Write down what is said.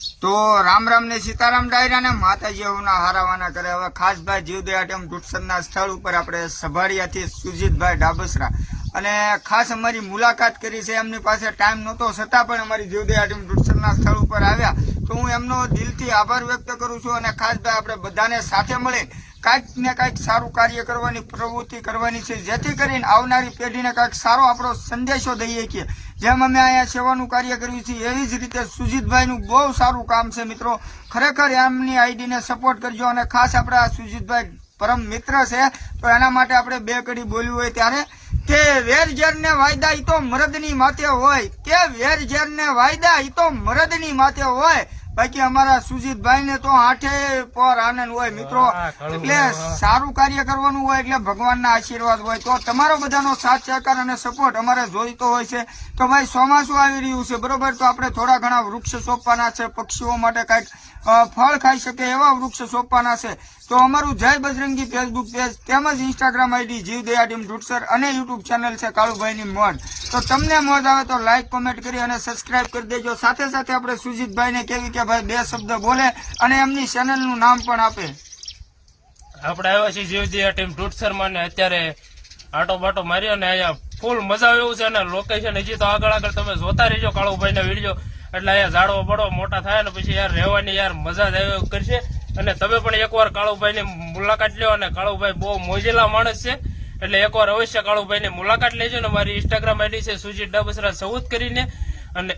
તો રામ રામ ને સીતારામ ડાયરા ને માતાજીઓના હારાવાના કરે। હવે ખાસ ભાઈ જીવદયા ટેમ ડુટસરના સ્થળ ઉપર આપણે સભાડિયાથી સુજીતભાઈ ડાબસરા અને ખાસ અમારી મુલાકાત કરી છે। એમની પાસે ટાઈમ નહોતો છતાં પણ અમારી જીવદયા ટેમ ડુટસરના સ્થળ ઉપર આવ્યા તો હું એમનો દિલથી આભાર વ્યક્ત કરું છું। અને ખાસ ભાઈ આપણે બધાને સાથે મળી કાંઈક ને કાંઈક સારું કાર્ય કરવાની પ્રવૃત્તિ કરવાની છે, જેથી કરીને આવનારી પેઢીને કાંઈક સારો આપણો સંદેશો દઈએ કે જેમ અમે અહીંયા સેવાનું કાર્ય કર્યું છે એવી જ રીતે સુજીતભાઈનું બહુ સારું કામ છે। મિત્રો ખરેખર એમની આઈડીને સપોર્ટ કરજો અને ખાસ આપણા સુજીતભાઈ પરમ મિત્ર છે તો એના માટે આપણે બે કડી બોલ્યું હોય ત્યારે કે વેર ઝેર ને વાયદા ઈ તો મરદની માથે હોય, કે વેર ઝેર ને વાયદા ઈ તો મરદની માથે હોય। બાકી અમારા સુજીતભાઈ ને તો આઠે પર આનંદ હોય મિત્રો। એટલે સારું કાર્ય કરવાનું હોય એટલે ભગવાનના આશીર્વાદ હોય તો તમારો બધાનો સાથ સહકાર અને સપોર્ટ અમારે જોઈતો હોય છે। તો ભાઈ ચોમાસું આવી રહ્યું છે બરોબર, તો આપણે થોડા ઘણા વૃક્ષ સોંપવાના છે, પક્ષીઓ માટે કાંઈક ફળ ખાઈ શકે એવા વૃક્ષ સોંપવાના છે। તો અમારું જય બજરંગી ફેસબુક પેજ તેમજ ઇન્સ્ટાગ્રામ આઈડી જીવદયા ટીમ ડુટસર અને યુટ્યુબ ચેનલ છે કાળુભાઈની મોજ। તો તમને મોજ આવે તો લાઈક કોમેન્ટ કરી અને સબસ્ક્રાઇબ કરી દેજો। સાથે સાથે આપણે સુજીતભાઈને કેવી કે ભાઈ બે શબ્દ બોલે અને એમની ચેનલનું નામ પણ આપે। આપણે આવ્યા છીએ જીવદયા ટીમ ડુટસર માં ને અત્યારે આટો બાટો મારી અને અહીંયા ફૂલ મજા આવે એવું છે અને લોકેશન હજી તો આગળ તમે જોતા રહેજો કાળુભાઈ ના વિડીયો। એટલે અહીંયા ઝાડવા બડો મોટા થાય ને પછી યાર રહેવાની યાર મજા જ આવે કરશે। અને તમે પણ એકવાર કાળુભાઈ ની મુલાકાત લ્યો અને કાળુભાઈ બહુ મોજીલા માણસ છે એટલે એકવાર અવશ્ય કાળુભાઈ ની મુલાકાત લેજો ને મારી ઇન્સ્ટાગ્રામ આઈડી છે સુજીત ડાબસરા 14 કરીને। અને